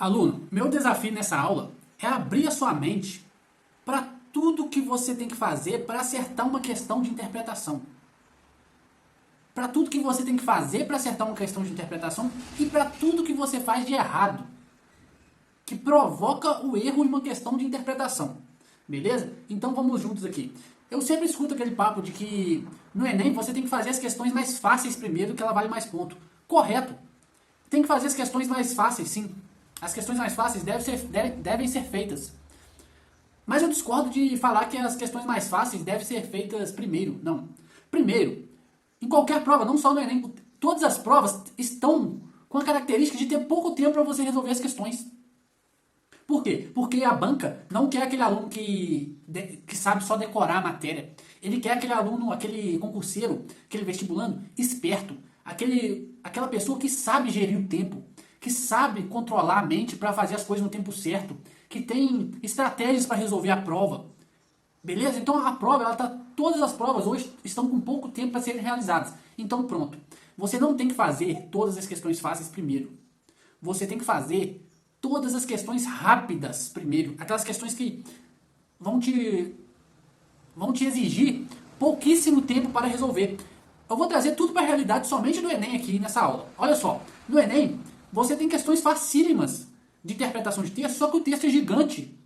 Aluno, meu desafio nessa aula é abrir a sua mente para tudo que você tem que fazer para acertar uma questão de interpretação. Para tudo que você tem que fazer para acertar uma questão de interpretação e para tudo que você faz de errado, que provoca o erro em uma questão de interpretação. Beleza? Então vamos juntos aqui. Eu sempre escuto aquele papo de que no Enem você tem que fazer as questões mais fáceis primeiro, que ela vale mais ponto. Correto. Tem que fazer as questões mais fáceis, sim. As questões mais fáceis devem ser feitas. Mas eu discordo de falar que as questões mais fáceis devem ser feitas primeiro. Não. Primeiro, em qualquer prova, não só no Enem, todas as provas estão com a característica de ter pouco tempo para você resolver as questões. Por quê? Porque a banca não quer aquele aluno que sabe só decorar a matéria. Ele quer aquele aluno, aquele concurseiro, aquele vestibulando esperto. Aquela pessoa que sabe gerir o tempo, que sabe controlar a mente para fazer as coisas no tempo certo, que tem estratégias para resolver a prova. Beleza? Então a prova, todas as provas hoje estão com pouco tempo para serem realizadas. Então pronto. Você não tem que fazer todas as questões fáceis primeiro. Você tem que fazer todas as questões rápidas primeiro. Aquelas questões que vão te exigir pouquíssimo tempo para resolver. Eu vou trazer tudo para a realidade somente do Enem aqui nessa aula. Olha só, no Enem você tem questões facílimas de interpretação de texto, só que o texto é gigante.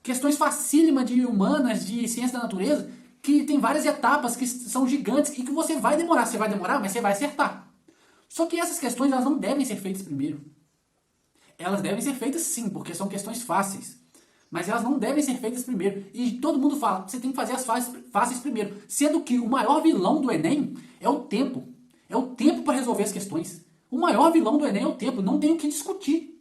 Questões facílimas de humanas, de ciência da natureza, que tem várias etapas que são gigantes e que você vai demorar, mas você vai acertar. Só que essas questões elas não devem ser feitas primeiro. Elas devem ser feitas sim, porque são questões fáceis. Mas elas não devem ser feitas primeiro. E todo mundo fala que você tem que fazer as fáceis primeiro. Sendo que o maior vilão do Enem é o tempo. É o tempo para resolver as questões. O maior vilão do Enem é o tempo. Não tem o que discutir.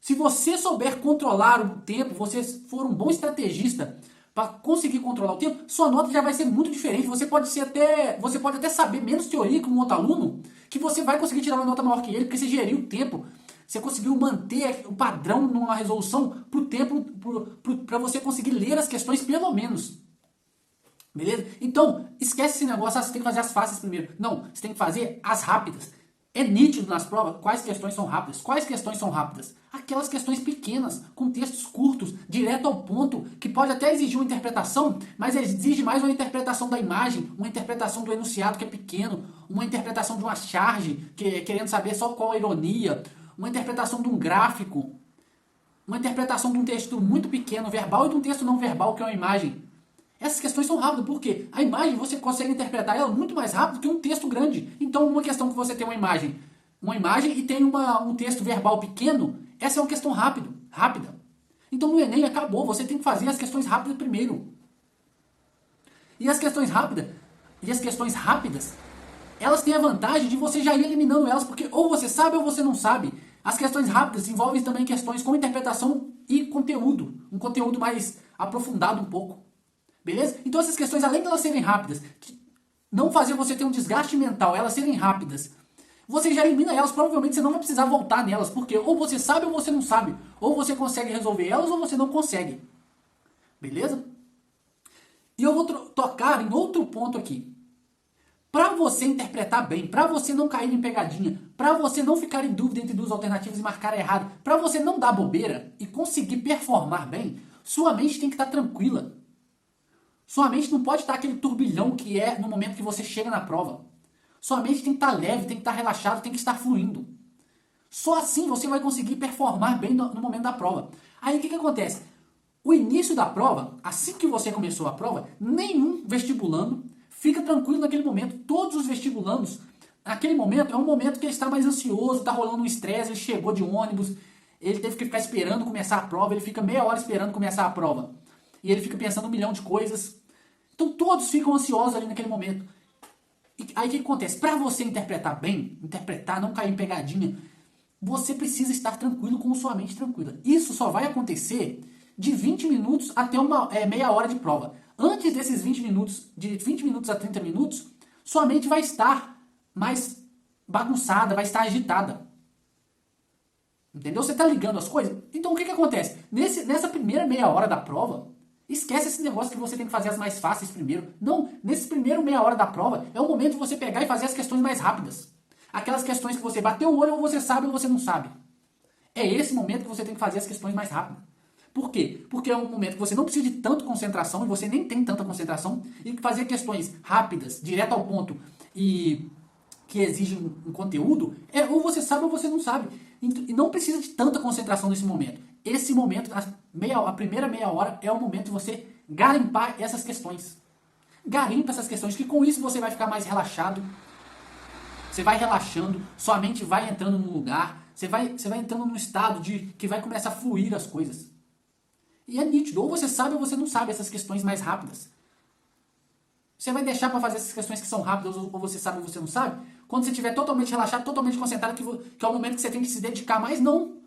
Se você souber controlar o tempo, você for um bom estrategista para conseguir controlar o tempo, sua nota já vai ser muito diferente. Você pode até saber menos teoria que um outro aluno, que você vai conseguir tirar uma nota maior que ele, porque você geriu o tempo. Você conseguiu manter o padrão numa resolução para o tempo, para você conseguir ler as questões pelo menos. Beleza? Então, esquece esse negócio, você tem que fazer as fáceis primeiro. Não, você tem que fazer as rápidas. É nítido nas provas quais questões são rápidas. Quais questões são rápidas? Aquelas questões pequenas, com textos curtos, direto ao ponto, que pode até exigir uma interpretação, mas exige mais uma interpretação da imagem, uma interpretação do enunciado que é pequeno, uma interpretação de uma charge, querendo saber só qual a ironia, uma interpretação de um gráfico, uma interpretação de um texto muito pequeno, verbal, e de um texto não verbal, que é uma imagem. Essas questões são rápidas, porque a imagem você consegue interpretar ela muito mais rápido que um texto grande. Então, uma questão que você tem uma imagem e tem um texto verbal pequeno, essa é uma questão rápida. Então, no Enem acabou, você tem que fazer as questões rápidas primeiro. E as questões rápidas, elas têm a vantagem de você já ir eliminando elas, porque ou você sabe ou você não sabe. As questões rápidas envolvem também questões com interpretação e conteúdo, um conteúdo mais aprofundado um pouco. Beleza? Então essas questões, além de elas serem rápidas, não fazer você ter um desgaste mental, elas serem rápidas, você já elimina elas, provavelmente você não vai precisar voltar nelas, porque ou você sabe ou você não sabe, ou você consegue resolver elas ou você não consegue. Beleza? E eu vou tocar em outro ponto aqui. Para você interpretar bem, para você não cair em pegadinha, para você não ficar em dúvida entre duas alternativas e marcar errado, para você não dar bobeira e conseguir performar bem, sua mente tem que estar tranquila. Sua mente não pode estar aquele turbilhão que é no momento que você chega na prova. Sua mente tem que estar leve, tem que estar relaxado, tem que estar fluindo. Só assim você vai conseguir performar bem no momento da prova. Aí o que acontece? O início da prova, assim que você começou a prova, nenhum vestibulando fica tranquilo naquele momento. Todos os vestibulandos, naquele momento, é um momento que ele está mais ansioso, está rolando um estresse, ele chegou de ônibus, ele teve que ficar esperando começar a prova, ele fica meia hora esperando começar a prova. E ele fica pensando um milhão de coisas. Então todos ficam ansiosos ali naquele momento. E aí o que acontece? Para você interpretar bem, não cair em pegadinha, você precisa estar tranquilo com sua mente tranquila. Isso só vai acontecer de 20 minutos até meia hora de prova. Antes desses 20 minutos, de 20 minutos a 30 minutos, sua mente vai estar mais bagunçada, vai estar agitada. Entendeu? Você está ligando as coisas? Então o que acontece? Nessa primeira meia hora da prova, esquece esse negócio que você tem que fazer as mais fáceis primeiro. Não, nesse primeiro meia hora da prova, é o momento de você pegar e fazer as questões mais rápidas. Aquelas questões que você bateu o olho, ou você sabe ou você não sabe. É esse momento que você tem que fazer as questões mais rápido. Por quê? Porque é um momento que você não precisa de tanta concentração, e você nem tem tanta concentração, e que fazer questões rápidas, direto ao ponto, e que exigem um conteúdo, ou você sabe ou você não sabe. E não precisa de tanta concentração nesse momento. Esse momento, a primeira meia hora, é o momento de você garimpar essas questões. Garimpa essas questões, que com isso você vai ficar mais relaxado. Você vai relaxando, sua mente vai entrando no lugar, você vai entrando num estado de que vai começar a fluir as coisas. E é nítido, ou você sabe ou você não sabe essas questões mais rápidas. Você vai deixar para fazer essas questões que são rápidas, ou você sabe ou você não sabe? Quando você estiver totalmente relaxado, totalmente concentrado, que é o momento que você tem que se dedicar mais, não.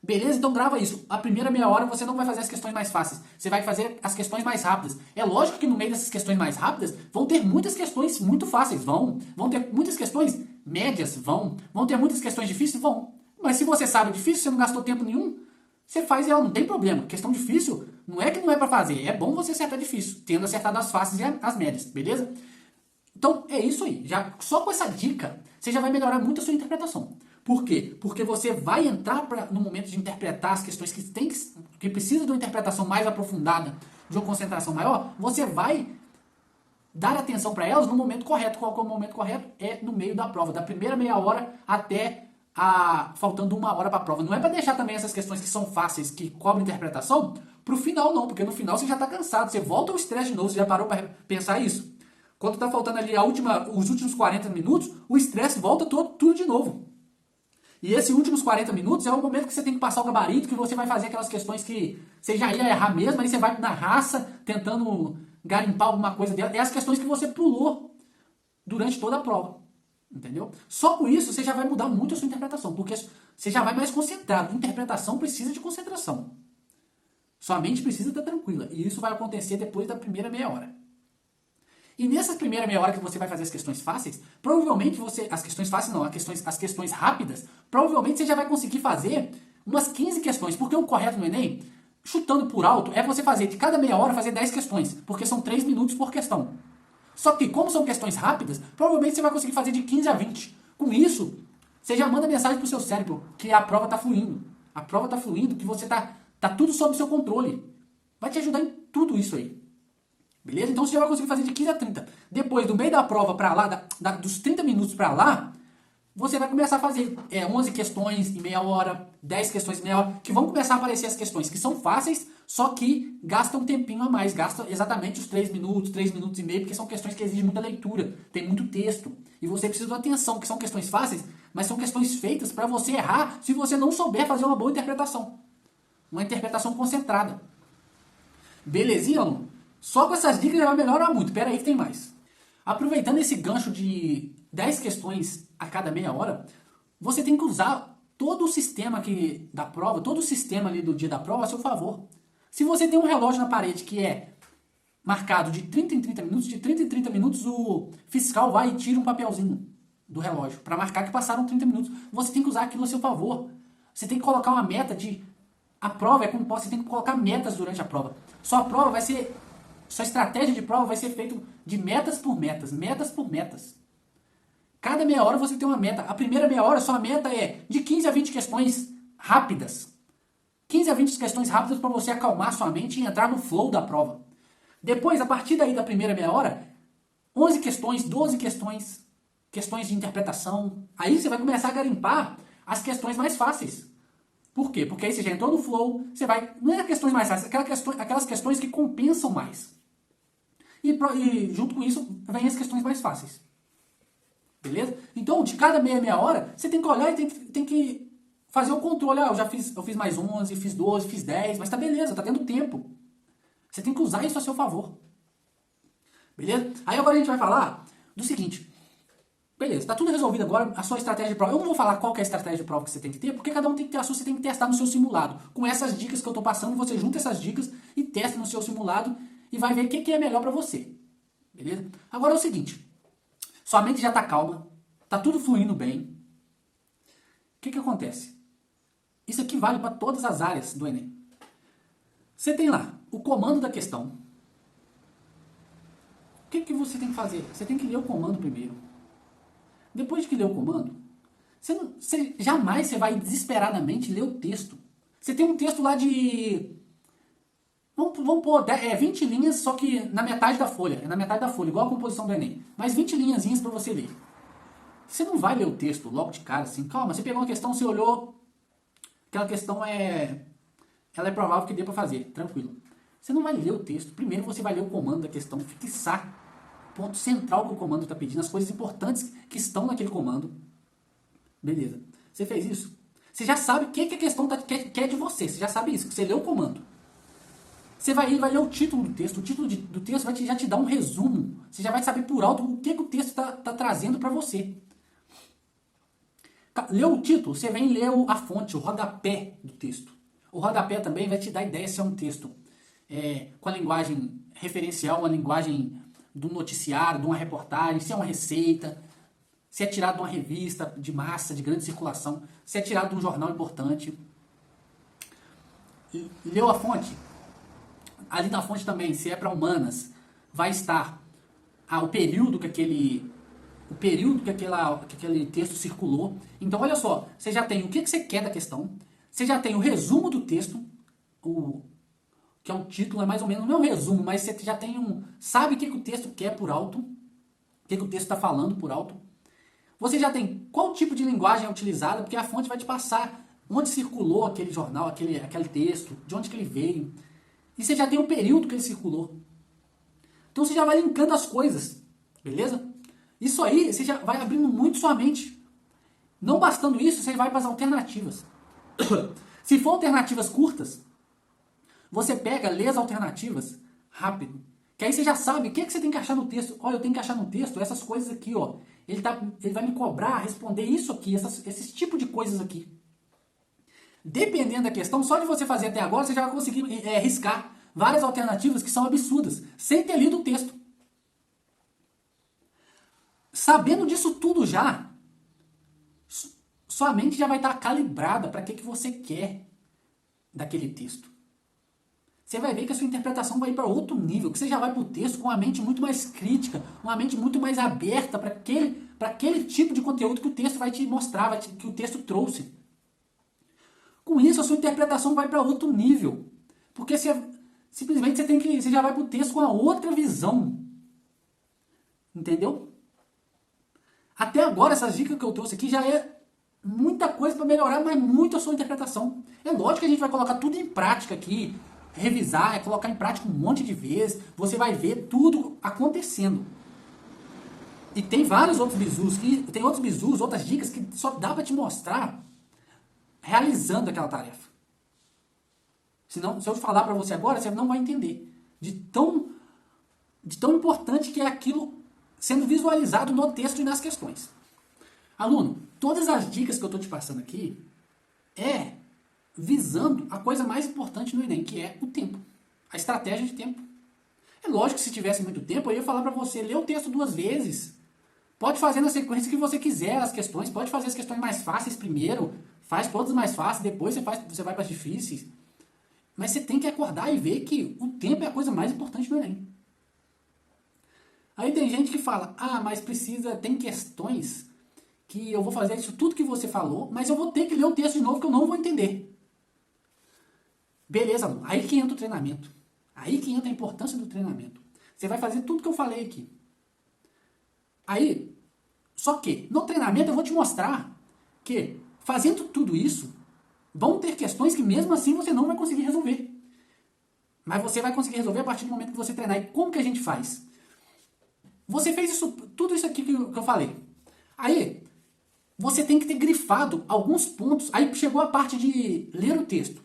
Beleza? Então grava isso. A primeira meia hora você não vai fazer as questões mais fáceis. Você vai fazer as questões mais rápidas. É lógico que no meio dessas questões mais rápidas vão ter muitas questões muito fáceis. Vão ter muitas questões médias. Vão ter muitas questões difíceis. Vão. Mas se você sabe difícil, você não gastou tempo nenhum, você faz ela, não tem problema. Questão difícil não é que não é para fazer. É bom você acertar difícil, tendo acertado as fáceis e as médias. Beleza? Então é isso aí. Já, só com essa dica você já vai melhorar muito a sua interpretação. Por quê? Porque você vai entrar no momento de interpretar as questões que precisam de uma interpretação mais aprofundada, de uma concentração maior, você vai dar atenção para elas no momento correto. Qual é o momento correto? É no meio da prova, da primeira meia hora até faltando uma hora para a prova. Não é para deixar também essas questões que são fáceis, que cobram interpretação, para o final não, porque no final você já está cansado, você volta ao estresse de novo, você já parou para pensar isso? Quando está faltando ali os últimos 40 minutos, o estresse volta tudo de novo. E esses últimos 40 minutos é o momento que você tem que passar o gabarito, que você vai fazer aquelas questões que você já ia errar mesmo, aí você vai na raça, tentando garimpar alguma coisa dela. É as questões que você pulou durante toda a prova. Entendeu? Só com isso você já vai mudar muito a sua interpretação, porque você já vai mais concentrado. Interpretação precisa de concentração. Sua mente precisa estar tranquila. E isso vai acontecer depois da primeira meia hora. E nessa primeira meia hora que você vai fazer as questões fáceis, provavelmente as questões fáceis não, as questões rápidas, provavelmente você já vai conseguir fazer umas 15 questões, porque o correto no Enem, chutando por alto, é você fazer de cada meia hora fazer 10 questões, porque são 3 minutos por questão. Só que como são questões rápidas, provavelmente você vai conseguir fazer de 15 a 20. Com isso, você já manda mensagem pro seu cérebro que a prova está fluindo. A prova está fluindo, que você tá tudo sob seu controle. Vai te ajudar em tudo isso aí. Beleza? Então você já vai conseguir fazer de 15 a 30. Depois, do meio da prova para lá, dos 30 minutos para lá, você vai começar a fazer 11 questões em meia hora, 10 questões em meia hora, que vão começar a aparecer as questões que são fáceis, só que gastam um tempinho a mais, gastam exatamente os 3 minutos e meio, porque são questões que exigem muita leitura, tem muito texto, e você precisa de atenção, que são questões fáceis, mas são questões feitas para você errar se você não souber fazer uma boa interpretação. Uma interpretação concentrada. Belezinha, aluno? Só com essas dicas já vai melhorar muito. Pera aí que tem mais. Aproveitando esse gancho de 10 questões a cada meia hora, você tem que usar todo o sistema da prova, todo o sistema ali do dia da prova a seu favor. Se você tem um relógio na parede que é marcado de 30 em 30 minutos, de 30 em 30 minutos o fiscal vai e tira um papelzinho do relógio para marcar que passaram 30 minutos. Você tem que usar aquilo a seu favor. Você tem que colocar uma meta de... A prova é como você tem que colocar metas durante a prova. Sua prova vai ser... Sua estratégia de prova vai ser feita de metas por metas, metas por metas. Cada meia hora você tem uma meta. A primeira meia hora, sua meta é de 15 a 20 questões rápidas. 15 a 20 questões rápidas para você acalmar sua mente e entrar no flow da prova. Depois, a partir daí da primeira meia hora, 11 questões, 12 questões, questões de interpretação. Aí você vai começar a garimpar as questões mais fáceis. Por quê? Porque aí você já entrou no flow, você vai... Não é questões mais fáceis, aquelas questões que compensam mais. E junto com isso, vem as questões mais fáceis. Beleza? Então, de cada meia hora, você tem que olhar e tem que fazer o controle. Eu fiz mais 11, fiz 12, fiz 10, mas tá beleza, tá tendo tempo. Você tem que usar isso a seu favor. Beleza? Aí agora a gente vai falar do seguinte. Beleza, tá tudo resolvido agora, a sua estratégia de prova. Eu não vou falar qual que é a estratégia de prova que você tem que ter, porque cada um tem que ter a sua, você tem que testar no seu simulado. Com essas dicas que eu tô passando, você junta essas dicas e testa no seu simulado e vai ver o que é melhor para você. Beleza? Agora é o seguinte, sua mente já tá calma, tá tudo fluindo bem. O que acontece? Isso aqui vale para todas as áreas do Enem. Você tem lá o comando da questão. O que você tem que fazer? Você tem que ler o comando primeiro. Depois de que ler o comando, Jamais você vai desesperadamente ler o texto. Você tem um texto lá de... Vamos pôr 20 linhas, só que na metade da folha. É na metade da folha, igual a composição do Enem. Mais 20 linhazinhas para você ler. Você não vai ler o texto logo de cara, assim. Calma, você pegou uma questão, você olhou... Aquela questão ela é provável que dê para fazer, tranquilo. Você não vai ler o texto. Primeiro você vai ler o comando da questão, fixar o ponto central que o comando está pedindo, as coisas importantes que estão naquele comando. Beleza. Você fez isso? Você já sabe o que a questão quer de você. Você já sabe isso, que você leu o comando. Você vai ler o título do texto. O título do texto vai já te dar um resumo. Você já vai saber por alto o que o texto está trazendo para você. Leu o título, você vem ler a fonte, o rodapé do texto. O rodapé também vai te dar ideia se é um texto com a linguagem referencial, uma linguagem do noticiário, de uma reportagem, se é uma receita, se é tirado de uma revista de massa, de grande circulação, se é tirado de um jornal importante. Leu a fonte? Ali na fonte também, se é para humanas, vai estar o período que aquele texto circulou. Então, olha só, você já tem o que você quer da questão, você já tem o resumo do texto, que é um título, é mais ou menos, não é um resumo, mas você já tem sabe o que o texto quer por alto, o que o texto está falando por alto. Você já tem qual tipo de linguagem é utilizada, porque a fonte vai te passar onde circulou aquele jornal, aquele texto, de onde que ele veio. E você já tem o período que ele circulou. Então você já vai linkando as coisas, beleza? Isso aí, você já vai abrindo muito sua mente. Não bastando isso, você vai para as alternativas. Se for alternativas curtas, você pega, lê as alternativas rápido. Que aí você já sabe o que você tem que achar no texto. Olha, eu tenho que achar no texto essas coisas aqui, ó. Ele vai me cobrar, responder isso aqui, esses tipos de coisas aqui. Dependendo da questão, só de você fazer até agora, você já vai conseguir riscar várias alternativas que são absurdas, sem ter lido o texto. Sabendo disso tudo já, sua mente já vai estar calibrada para que você quer daquele texto. Você vai ver que a sua interpretação vai para outro nível, que você já vai para o texto com uma mente muito mais crítica, uma mente muito mais aberta para aquele tipo de conteúdo que o texto vai te mostrar, que o texto trouxe. Com isso, a sua interpretação vai para outro nível. Porque simplesmente você já vai para o texto com a outra visão. Entendeu? Até agora, essas dicas que eu trouxe aqui já é muita coisa para melhorar, mas muito a sua interpretação. É lógico que a gente vai colocar tudo em prática aqui, revisar, colocar em prática um monte de vezes. Você vai ver tudo acontecendo. E tem vários outros bizus, outras dicas que só dá para te mostrar realizando aquela tarefa. Senão, se eu falar para você agora, você não vai entender de tão importante que é aquilo sendo visualizado no texto e nas questões. Aluno, todas as dicas que eu estou te passando aqui é visando a coisa mais importante no Enem, que é o tempo, a estratégia de tempo. É lógico que se tivesse muito tempo, eu ia falar para você ler o texto 2 vezes. Pode fazer na sequência que você quiser as questões, pode fazer as questões mais fáceis primeiro, faz todas mais fáceis, depois você vai para as difíceis. Mas você tem que acordar e ver que o tempo é a coisa mais importante no Enem. Aí tem gente que fala, mas tem questões que eu vou fazer isso tudo que você falou, mas eu vou ter que ler o texto de novo que eu não vou entender. Beleza, aluno. Aí que entra o treinamento. Aí que entra a importância do treinamento. Você vai fazer tudo que eu falei aqui. Aí, só que no treinamento eu vou te mostrar que fazendo tudo isso, vão ter questões que mesmo assim você não vai conseguir resolver. Mas você vai conseguir resolver a partir do momento que você treinar. E como que a gente faz? Você fez tudo isso aqui que eu falei. Aí, você tem que ter grifado alguns pontos. Aí chegou a parte de ler o texto.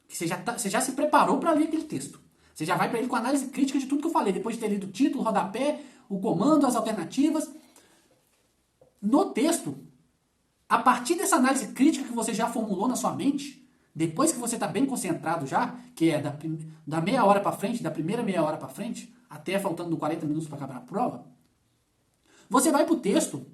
Você já se preparou para ler aquele texto. Você já vai para ele com análise crítica de tudo que eu falei. Depois de ter lido o título, o rodapé, o comando, as alternativas. No texto, a partir dessa análise crítica que você já formulou na sua mente, depois que você está bem concentrado já, que é da meia hora para frente, da primeira meia hora para frente, até faltando 40 minutos para acabar a prova, você vai para o texto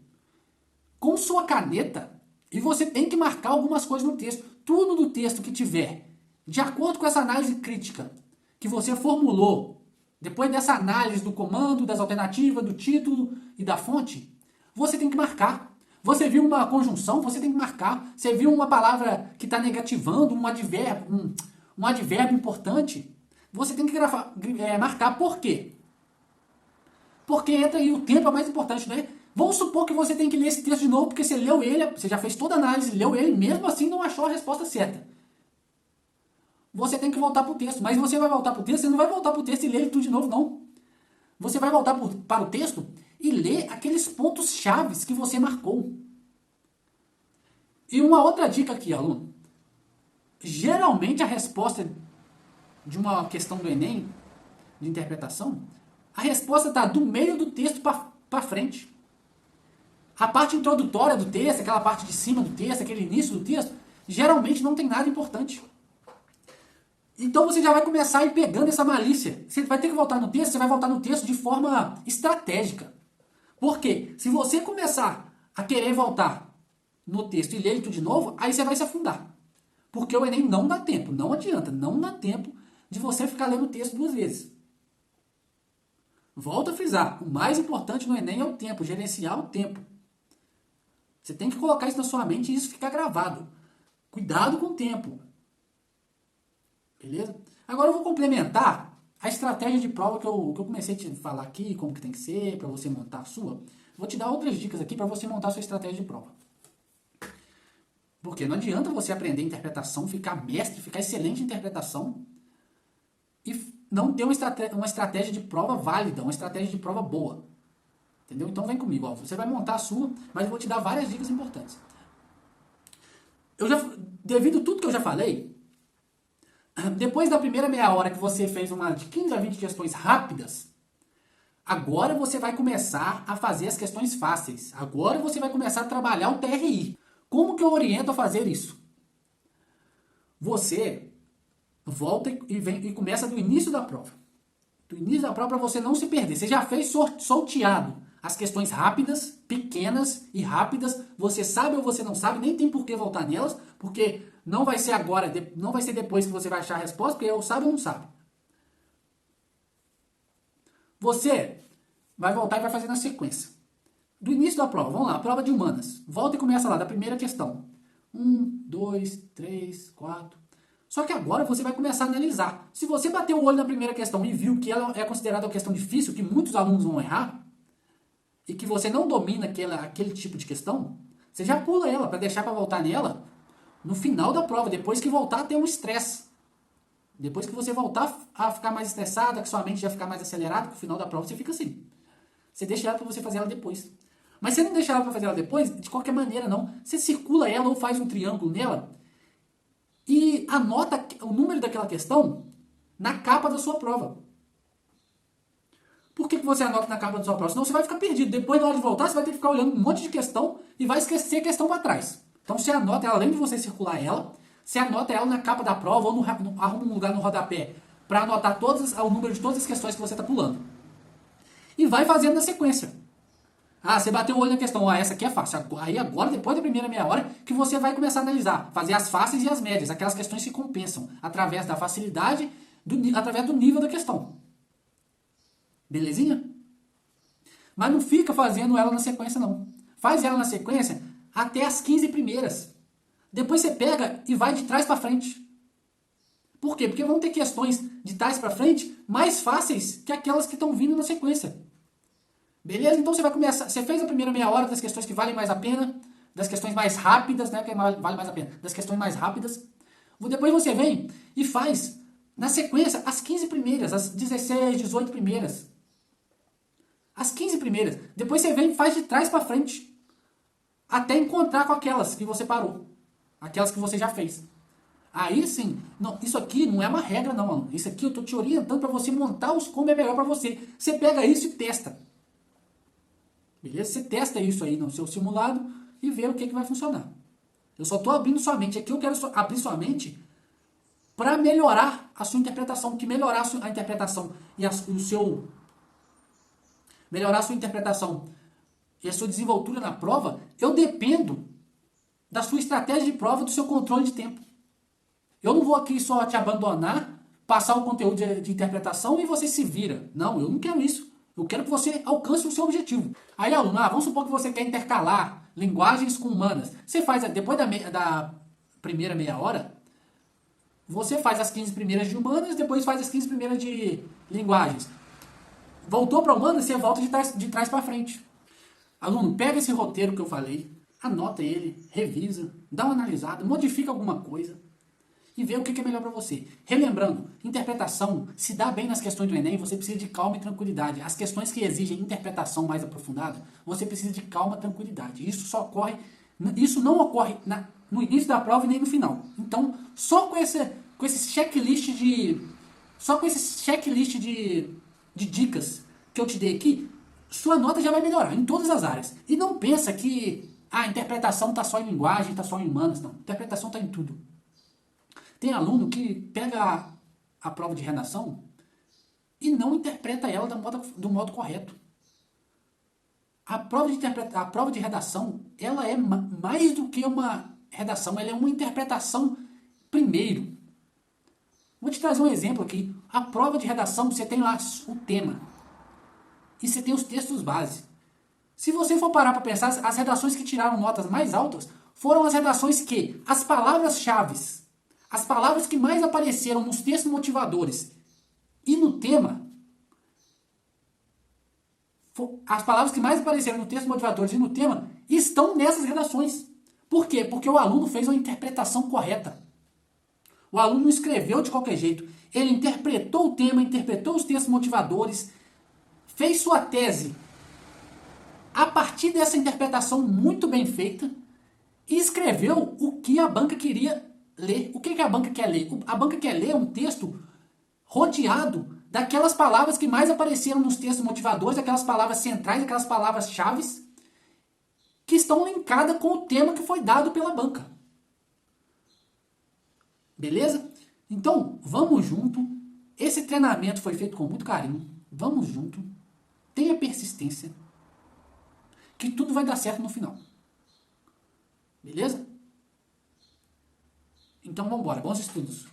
com sua caneta e você tem que marcar algumas coisas no texto. Tudo do texto que tiver de acordo com essa análise crítica que você formulou, depois dessa análise do comando, das alternativas, do título e da fonte, você tem que marcar. Você viu uma conjunção, você tem que marcar. Você viu uma palavra que está negativando, um advérbio importante, você tem que marcar. Por quê? Porque entra aí, o tempo é mais importante, né? Vamos supor que você tem que ler esse texto de novo, porque você leu ele, você já fez toda a análise, leu ele, mesmo assim não achou a resposta certa. Você tem que voltar para o texto, mas você vai voltar para o texto, você não vai voltar para o texto e ler ele tudo de novo, não. Você vai voltar para o texto e ler aqueles pontos chaves que você marcou. E uma outra dica aqui, aluno. Geralmente a resposta de uma questão do Enem, de interpretação, a resposta está do meio do texto para frente. A parte introdutória do texto, aquela parte de cima do texto, aquele início do texto, geralmente não tem nada importante. Então você já vai começar a ir pegando essa malícia. Você vai ter que voltar no texto, você vai voltar no texto de forma estratégica. Por quê? Se você começar a querer voltar no texto e ler ele tudo de novo, aí você vai se afundar. Porque o Enem não dá tempo, não adianta, não dá tempo de você ficar lendo o texto 2 vezes. Volto a frisar, o mais importante no Enem é o tempo, gerenciar o tempo. Você tem que colocar isso na sua mente e isso ficar gravado. Cuidado com o tempo. Beleza? Agora eu vou complementar a estratégia de prova que eu comecei a te falar aqui, como que tem que ser, para você montar a sua. Vou te dar outras dicas aqui para você montar a sua estratégia de prova. Porque não adianta você aprender interpretação, ficar mestre, ficar excelente em interpretação e não ter uma estratégia de prova válida, uma estratégia de prova boa. Entendeu? Então vem comigo, ó. Você vai montar a sua, mas eu vou te dar várias dicas importantes. Devido a tudo que eu já falei, depois da primeira meia hora que você fez uma de 15 a 20 questões rápidas, agora você vai começar a fazer as questões fáceis. Agora você vai começar a trabalhar o TRI. Como que eu oriento a fazer isso? Você volta e começa do início da prova. Do início da prova para você não se perder. Você já fez sorteado as questões rápidas, pequenas e rápidas. Você sabe ou você não sabe, nem tem por que voltar nelas, porque não vai ser agora, não vai ser depois que você vai achar a resposta, porque eu sabe ou não sabe. Você vai voltar e vai fazer na sequência. Do início da prova, vamos lá, prova de humanas. Volta e começa lá, da primeira questão. 1, 2, 3, 4. Só que agora você vai começar a analisar. Se você bater o olho na primeira questão e viu que ela é considerada uma questão difícil, que muitos alunos vão errar, e que você não domina aquele tipo de questão, você já pula ela para deixar para voltar nela no final da prova, depois que voltar a ter um estresse. Depois que você voltar a ficar mais estressada, que sua mente já ficar mais acelerada, no final da prova você fica assim. Você deixa ela para você fazer ela depois. Mas você não deixa ela para fazer ela depois, de qualquer maneira não. Você circula ela ou faz um triângulo nela e anota o número daquela questão na capa da sua prova. Por que você anota na capa da sua prova? Senão você vai ficar perdido. Depois, na hora de voltar, você vai ter que ficar olhando um monte de questão e vai esquecer a questão para trás. Então você anota ela, além de você circular ela, você anota ela na capa da prova ou arruma um lugar no rodapé para anotar o número de todas as questões que você está pulando. E vai fazendo na sequência. Ah, você bateu o olho na questão, essa aqui é fácil. Aí agora, depois da primeira meia hora, que você vai começar a analisar, fazer as fáceis e as médias, aquelas questões que compensam, através da facilidade, através do nível da questão. Belezinha? Mas não fica fazendo ela na sequência, não. Faz ela na sequência até as 15 primeiras. Depois você pega e vai de trás para frente. Por quê? Porque vão ter questões de trás para frente mais fáceis que aquelas que estão vindo na sequência. Beleza? Então você vai começar. Você fez a primeira meia hora das questões que valem mais a pena, das questões mais rápidas, né? Que vale mais a pena, das questões mais rápidas. Depois você vem e faz, na sequência, as 15 primeiras, as 16, 18 primeiras. As 15 primeiras. Depois você vem e faz de trás para frente. Até encontrar com aquelas que você parou. Aquelas que você já fez. Aí sim, não, isso aqui não é uma regra não, aluno. Isso aqui eu estou te orientando para você montar os como é melhor para você. Você pega isso e testa. Beleza? Você testa isso aí no seu simulado e vê o que vai funcionar. Eu só estou abrindo sua mente. Aqui eu quero abrir sua mente para melhorar a sua interpretação. Que melhorar a interpretação e o seu... Melhorar a sua interpretação e a sua desenvoltura na prova, eu dependo da sua estratégia de prova, do seu controle de tempo. Eu não vou aqui só te abandonar, passar o conteúdo de interpretação e você se vira. Não, eu não quero isso. Eu quero que você alcance o seu objetivo. Aí, aluno, vamos supor que você quer intercalar linguagens com humanas. Você faz, depois da primeira meia hora, você faz as 15 primeiras de humanas, depois faz as 15 primeiras de linguagens. Voltou para humanas, você volta de trás para frente. Aluno, pega esse roteiro que eu falei, anota ele, revisa, dá uma analisada, modifica alguma coisa e vê o que é melhor para você. Relembrando, interpretação, se dá bem nas questões do Enem, você precisa de calma e tranquilidade. As questões que exigem interpretação mais aprofundada, você precisa de calma e tranquilidade. Isso não ocorre no início da prova e nem no final. Então, só com esse checklist de dicas que eu te dei aqui, sua nota já vai melhorar em todas as áreas. E não pensa que a interpretação está só em linguagem, está só em humanas. Não, interpretação está em tudo. Tem aluno que pega a prova de redação e não interpreta ela do modo correto. A prova de redação, ela é mais do que uma redação, ela é uma interpretação primeiro. Vou te trazer um exemplo aqui. A prova de redação, você tem lá o tema e você tem os textos base. Se você for parar para pensar, as redações que tiraram notas mais altas foram as redações que as palavras-chave, as palavras que mais apareceram nos textos motivadores e no tema, as palavras que mais apareceram no texto motivadores e no tema estão nessas redações. Por quê? Porque o aluno fez uma interpretação correta. O aluno não escreveu de qualquer jeito. Ele interpretou o tema, interpretou os textos motivadores, fez sua tese a partir dessa interpretação muito bem feita e escreveu o que a banca queria ler. O que a banca quer ler? A banca quer ler um texto rodeado daquelas palavras que mais apareceram nos textos motivadores, aquelas palavras centrais, aquelas palavras-chave que estão linkadas com o tema que foi dado pela banca. Beleza? Então, vamos junto. Esse treinamento foi feito com muito carinho. Vamos junto. Tenha persistência. Que tudo vai dar certo no final. Beleza? Então vamos embora. Bons estudos.